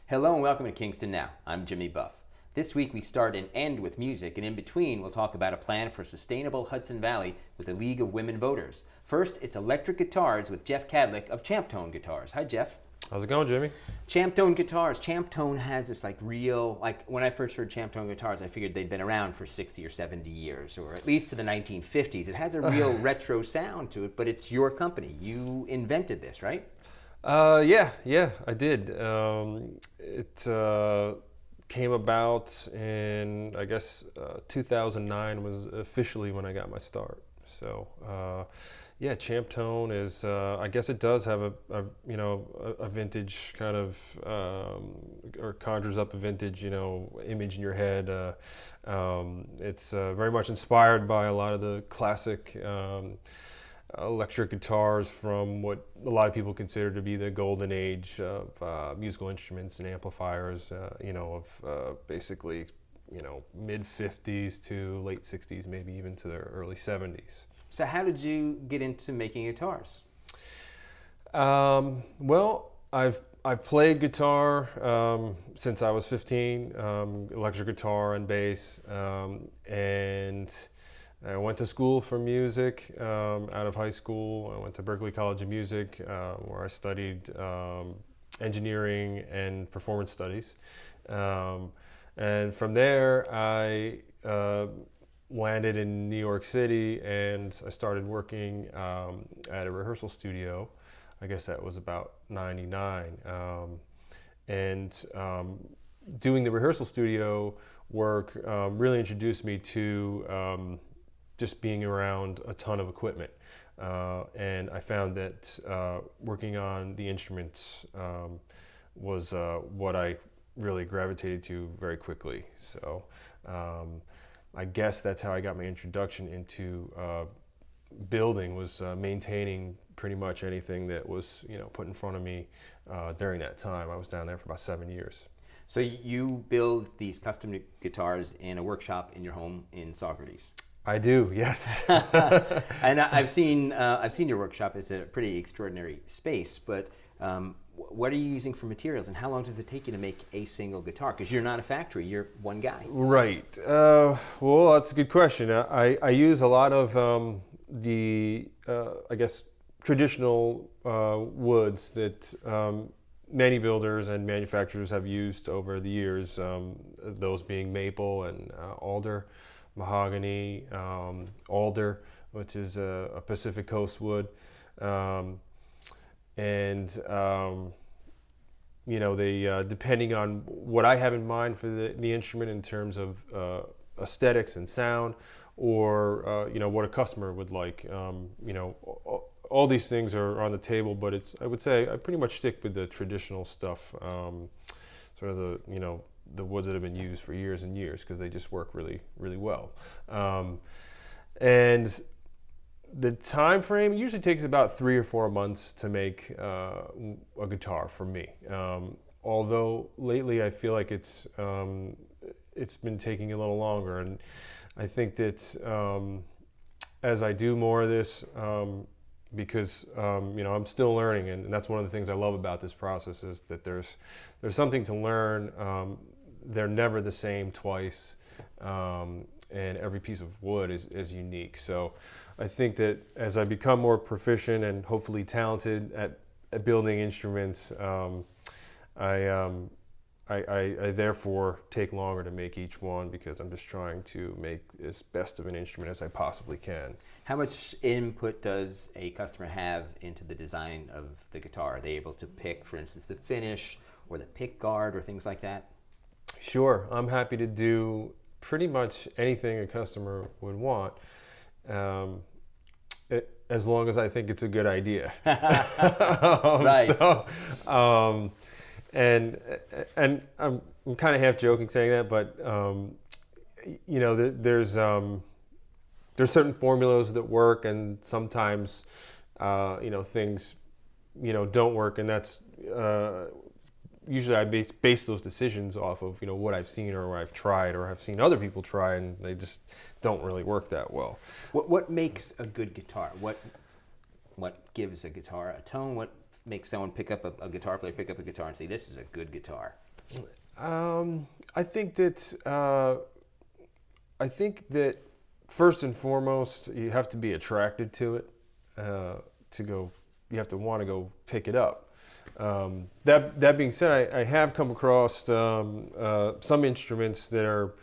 Hello and welcome to Kingston Now. I'm Jimmy Buff. This week we start and end with music, and in between we'll talk about a plan for sustainable Hudson Valley with the League of Women Voters. First, it's electric guitars with Jeff Kadlic of Champtone Guitars. Hi, Jeff. How's it going, Jimmy? Champtone Guitars. Champtone has this when I first heard Champtone Guitars, I figured they'd been around for 60 or 70 years, or at least to the 1950s. It has a real retro sound to it, but it's your company. You invented this, right? Yeah, I did. It came about in, 2009 was officially when I got my start. So, Champtone is, I guess it does have a vintage kind of, or conjures up a vintage, image in your head. It's very much inspired by a lot of the classic electric guitars from what a lot of people consider to be the golden age of musical instruments and amplifiers, basically, mid 50s to late 60s, maybe even to the early 70s. So how did you get into making guitars? Well, I've played guitar since I was 15, electric guitar and bass, and I went to school for music out of high school. I went to Berklee College of Music, where I studied engineering and performance studies. And from there, I landed in New York City, and I started working at a rehearsal studio. I guess that was about 99. Doing the rehearsal studio work really introduced me to just being around a ton of equipment. And I found that working on the instruments was what I really gravitated to very quickly. So I guess that's how I got my introduction into building, was maintaining pretty much anything that was put in front of me during that time. I was down there for about 7 years. So you build these custom guitars in a workshop in your home in Saugerties? I do, yes. And I've seen your workshop. It's a pretty extraordinary space, but what are you using for materials, and how long does it take you to make a single guitar? Because you're not a factory, you're one guy. Right. Well, that's a good question. I use a lot of traditional woods that many builders and manufacturers have used over the years, those being maple and alder, mahogany, alder, which is a Pacific Coast wood, they depending on what I have in mind for the instrument in terms of aesthetics and sound, or what a customer would like. All these things are on the table, but I would say I pretty much stick with the traditional stuff, sort of the woods that have been used for years and years, because they just work really, really well. And the time frame usually takes about 3 or 4 months to make a guitar for me. Although lately I feel like it's been taking a little longer, and I think that as I do more of this, because I'm still learning, and that's one of the things I love about this process, is that there's something to learn. They're never the same twice, and every piece of wood is unique. So I think that as I become more proficient and hopefully talented at building instruments, I therefore take longer to make each one, because I'm just trying to make as best of an instrument as I possibly can. How much input does a customer have into the design of the guitar? Are they able to pick, for instance, the finish or the pick guard or things like that? Sure, I'm happy to do pretty much anything a customer would want, as long as I think it's a good idea. Right. And I'm kind of half joking saying that, but there's certain formulas that work, and sometimes things don't work, and that's usually I base those decisions off of what I've seen or what I've tried or have seen other people try, and they just don't really work that well. What makes a good guitar? What gives a guitar a tone? What makes someone pick up a guitar player pick up a guitar and say, this is a good guitar? I think that first and foremost, you have to be attracted to it to go. You have to want to go pick it up. That being said, I have come across some instruments that are,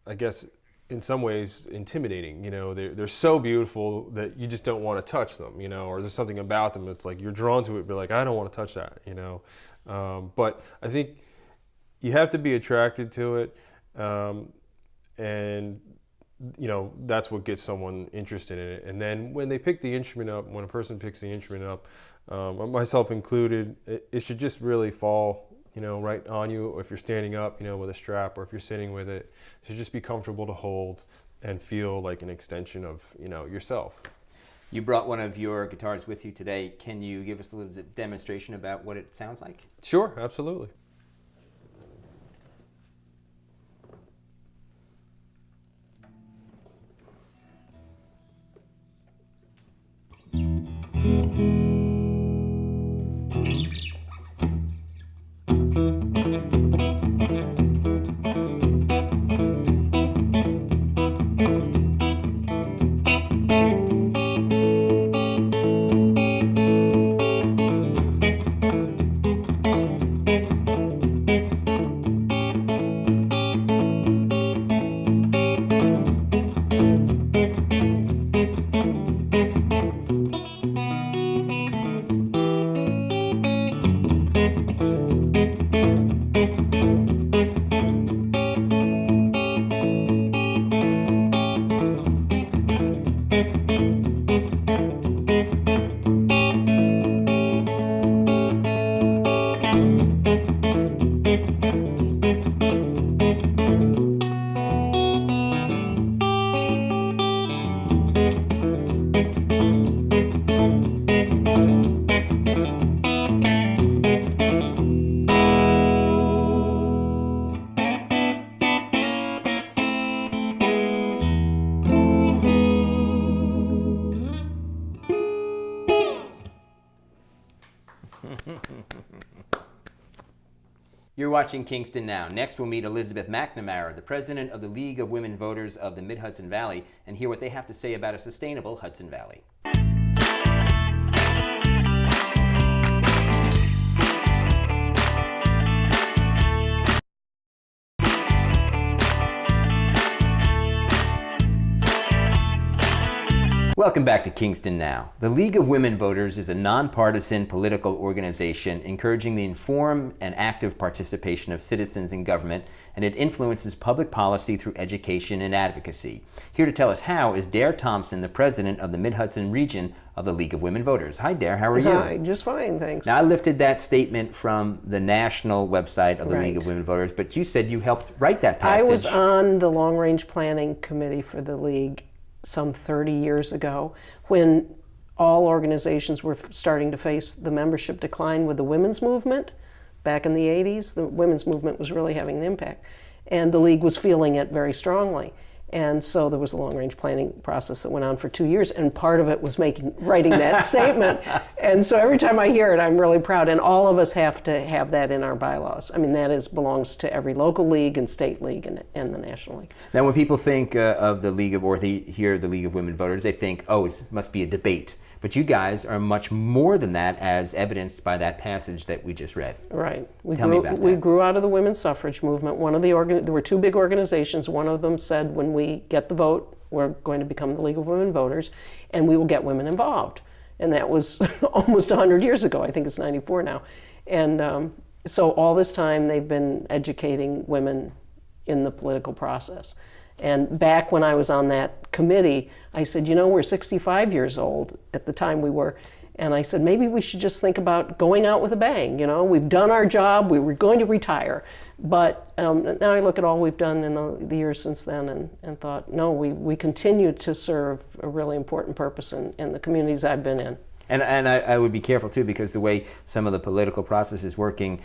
I guess, in some ways intimidating. You know, they're so beautiful that you just don't want to touch them. You know, or there's something about them that's like you're drawn to it, but like I don't want to touch that. You know, but I think you have to be attracted to it, and you know that's what gets someone interested in it. And then when they pick the instrument up, when a person picks the instrument up, myself included, it should just really fall, you know, right on you. If you're standing up, you know, with a strap, or if you're sitting with it, it should just be comfortable to hold and feel like an extension of, you know, yourself. You brought one of your guitars with you today. Can you give us a little demonstration about what it sounds like? Sure, absolutely. You're watching Kingston Now. Next, we'll meet Elizabeth McNamara, the president of the League of Women Voters of the Mid-Hudson Valley, and hear what they have to say about a sustainable Hudson Valley. Welcome back to Kingston Now. The League of Women Voters is a nonpartisan political organization encouraging the informed and active participation of citizens in government, and it influences public policy through education and advocacy. Here to tell us how is Dare Thompson, the president of the Mid-Hudson region of the League of Women Voters. Hi, Dare. How are you? Hi, just fine, thanks. Now, I lifted that statement from the national website of the League of Women Voters, but you said you helped write that passage. I was on the long-range planning committee for the League some 30 years ago when all organizations were starting to face the membership decline with the women's movement. Back in the 80s, the women's movement was really having an impact, and the League was feeling it very strongly. And so there was a long-range planning process that went on for 2 years, and part of it was writing that statement. And so every time I hear it, I'm really proud. And all of us have to have that in our bylaws. I mean, that belongs to every local league and state league and the national league. Now, when people think of the League of, or hear the League of Women Voters, they think, oh, it must be a debate. But you guys are much more than that, as evidenced by that passage that we just read. Right. Tell me about that. We grew out of the women's suffrage movement. There were two big organizations. One of them said, when we get the vote, we're going to become the League of Women Voters, and we will get women involved. And that was almost 100 years ago. I think it's 94 now. And so all this time, they've been educating women in the political process. And back when I was on that committee, I said, you know, we're 65 years old at the time we were. And I said, maybe we should just think about going out with a bang. You know, we've done our job, we were going to retire. But now I look at all we've done in the years since then and thought, no, we continue to serve a really important purpose in the communities I've been in. And I would be careful too, because the way some of the political process is working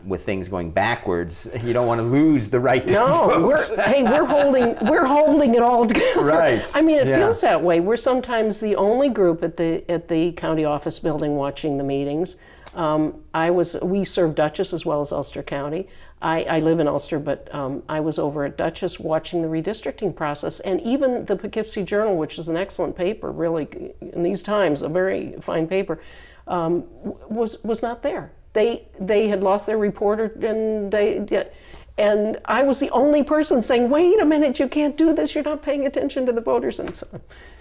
with things going backwards, you don't want to lose the right to vote. we're holding it all together. Right. I mean, it feels that way. We're sometimes the only group at the county office building watching the meetings. We serve Dutchess as well as Ulster County. I live in Ulster, but I was over at Dutchess watching the redistricting process, and even the Poughkeepsie Journal, which is an excellent paper, really in these times, a very fine paper, was not there. They had lost their reporter, and I was the only person saying, "Wait a minute, you can't do this. You're not paying attention to the voters." And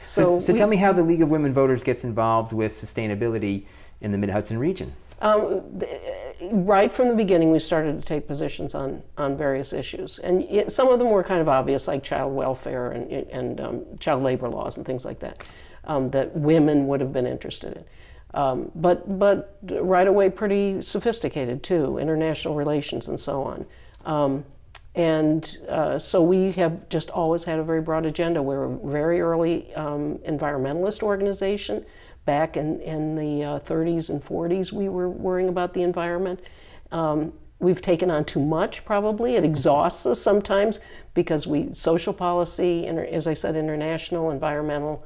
so tell me how the League of Women Voters gets involved with sustainability in the Mid-Hudson region. Right from the beginning, we started to take positions on various issues, and some of them were kind of obvious, like child welfare and child labor laws and things like that, that women would have been interested in. But right away, pretty sophisticated too, international relations and so on. So we have just always had a very broad agenda. We're a very early environmentalist organization. Back in the 30s and 40s, we were worrying about the environment. We've taken on too much, probably. It exhausts us sometimes because social policy, as I said, international, environmental,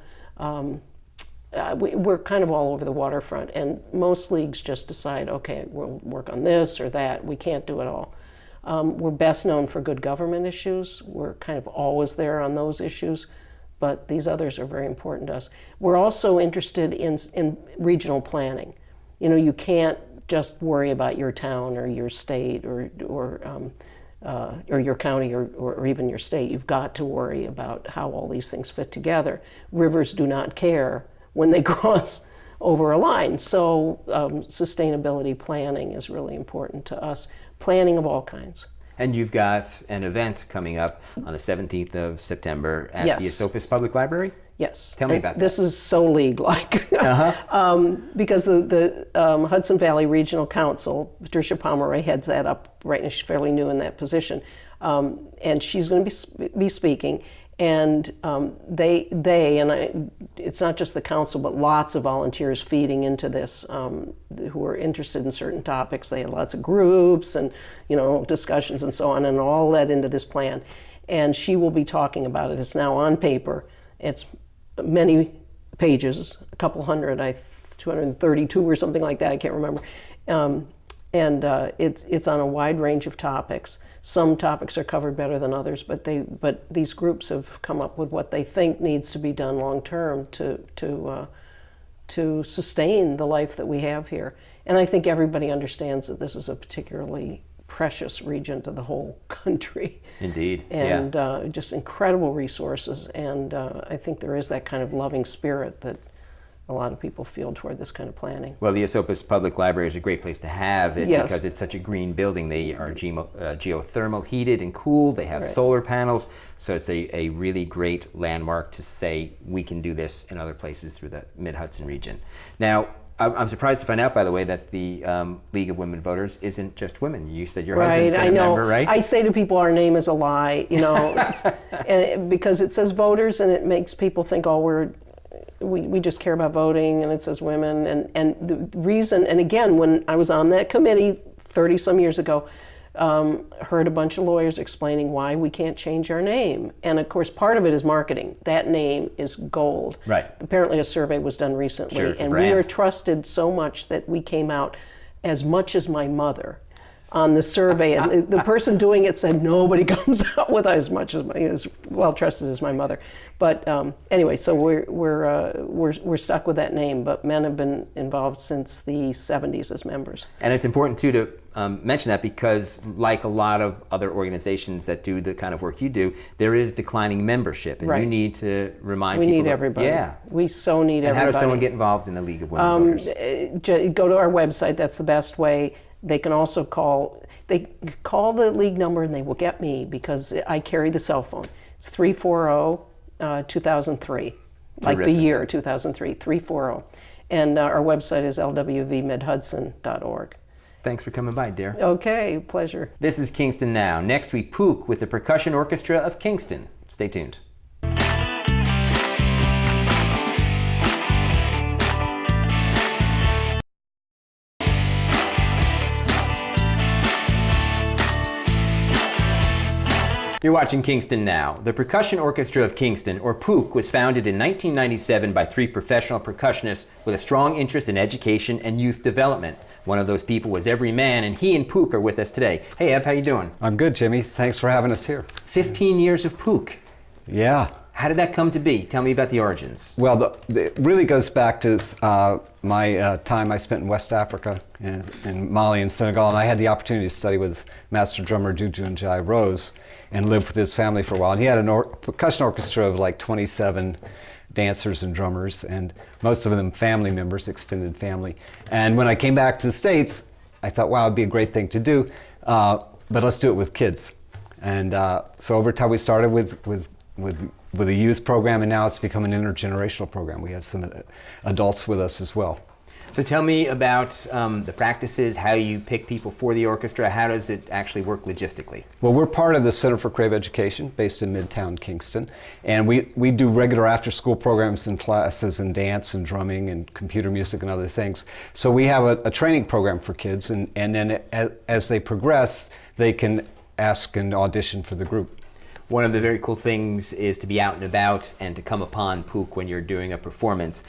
we're kind of all over the waterfront. And most leagues just decide, okay, we'll work on this or that. We can't do it all. We're best known for good government issues. We're kind of always there on those issues. But these others are very important to us. We're also interested in regional planning. You can't just worry about your town or your state or your county or even your state. You've got to worry about how all these things fit together. Rivers do not care when they cross over a line. So sustainability planning is really important to us. Planning of all kinds. And you've got an event coming up on the 17th of September at the Esopus Public Library? Yes. Tell me about that. This is so league-like. Because the Hudson Valley Regional Council, Patricia Pomeroy heads that up right now. She's fairly new in that position. And she's going to be speaking. And it's not just the council, but lots of volunteers feeding into this who are interested in certain topics. They had lots of groups and discussions and so on, and all led into this plan. And she will be talking about it. It's now on paper. It's many pages, a couple hundred, 232 or something like that. I can't remember. It's on a wide range of topics. Some topics are covered better than others, but these groups have come up with what they think needs to be done long term to sustain the life that we have here. And I think everybody understands that this is a particularly precious region to the whole country. Indeed. And just incredible resources. And I think there is that kind of loving spirit that a lot of people feel toward this kind of planning. Well, the Esopus Public Library is a great place to have it because it's such a green building. They are geothermal heated and cooled. They have solar panels. So it's a really great landmark to say we can do this in other places through the Mid-Hudson region. Now, I'm surprised to find out, by the way, that the League of Women Voters isn't just women. You said your husband's been a member, right? I say to people our name is a lie, because it says voters and it makes people think, we just care about voting, and it says women. And the reason, and again, when I was on that committee 30 some years ago, heard a bunch of lawyers explaining why we can't change our name. And of course, part of it is marketing. That name is gold. Right. Apparently a survey was done recently. Sure, it's a and brand. We are trusted so much that we came out as much as my mother on the survey, and the person doing it said nobody comes out with as much as well trusted as my mother. But anyway, so we're stuck with that name. But men have been involved since the 70s as members. And it's important too to mention that because, like a lot of other organizations that do the kind of work you do, there is declining membership, and you need to remind people. We need everybody. Yeah, we so need everybody. And how does someone get involved in the League of Women Voters? Go to our website. That's the best way. They can also call the league number and they will get me because I carry the cell phone. It's 340-2003, like the year 2003, 340. And our website is lwvmidhudson.org. Thanks for coming by, dear. Okay, pleasure. This is Kingston Now. Next we POOK with the Percussion Orchestra of Kingston. Stay tuned. You're watching Kingston Now. The Percussion Orchestra of Kingston, or POOK, was founded in 1997 by 3 professional percussionists with a strong interest in education and youth development. One of those people was Every Man, and he and POOK are with us today. Hey, Ev, how you doing? I'm good, Jimmy. Thanks for having us here. 15 years of POOK. Yeah. How did that come to be? Tell me about the origins. Well, it really goes back to my time I spent in West Africa, in Mali and Senegal, and I had the opportunity to study with master drummer Duju Njai Rose and live with his family for a while. And he had a percussion orchestra of like 27 dancers and drummers, and most of them family members, extended family. And when I came back to the States, I thought, wow, it'd be a great thing to do, but let's do it with kids. And so over time we started with a youth program, and now it's become an intergenerational program. We have some adults with us as well. So tell me about the practices, how you pick people for the orchestra. How does it actually work logistically? Well, we're part of the Center for Creative Education based in Midtown Kingston, and we do regular after-school programs and classes in dance and drumming and computer music and other things. So we have a training program for kids, and then as they progress, they can ask and audition for the group. One of the very cool things is to be out and about and to come upon POOK when you're doing a performance.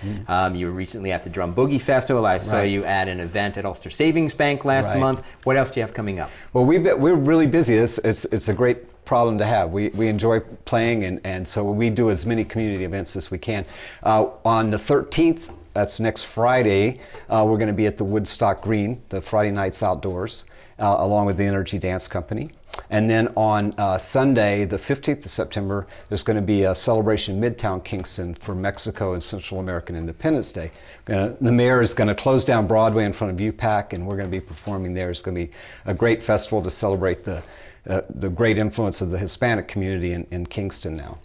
You were recently at the Drum Boogie Festival. I saw you at an event at Ulster Savings Bank last month. What else do you have coming up? Well, we're really busy. It's a great problem to have. We enjoy playing, and so we do as many community events as we can. On the 13th, that's next Friday, we're going to be at the Woodstock Green, the Friday Nights Outdoors, along with the Energy Dance Company. And then on Sunday, the 15th of September, there's going to be a celebration in Midtown Kingston for Mexico and Central American Independence Day. The mayor is going to close down Broadway in front of UPAC, and we're going to be performing there. It's going to be a great festival to celebrate the great influence of the Hispanic community in Kingston now.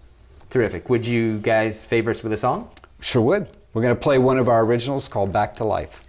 Terrific. Would you guys favor us with a song? Sure would. We're going to play one of our originals called Back to Life.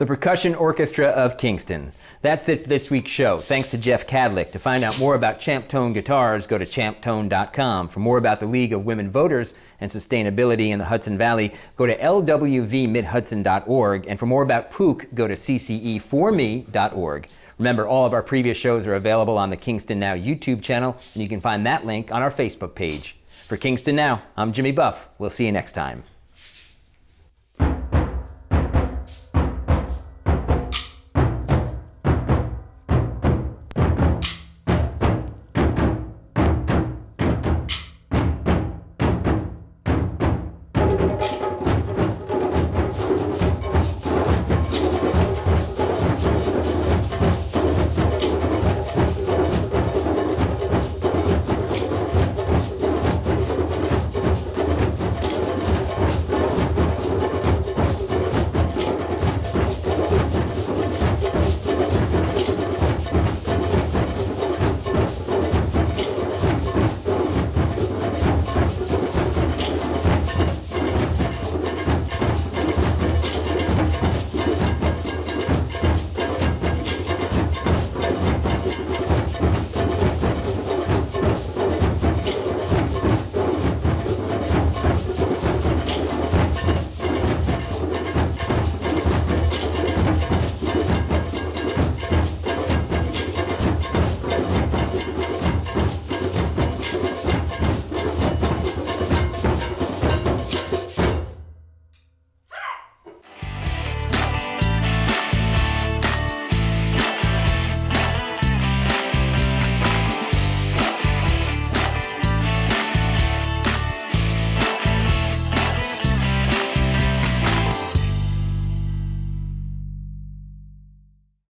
The Percussion Orchestra of Kingston. That's it for this week's show. Thanks to Jeff Kadlic. To find out more about Champtone Guitars, go to champtone.com. For more about the League of Women Voters and sustainability in the Hudson Valley, go to lwvmidhudson.org. And for more about POOK, go to cceforme.org. Remember, all of our previous shows are available on the Kingston Now YouTube channel, and you can find that link on our Facebook page. For Kingston Now, I'm Jimmy Buff. We'll see you next time.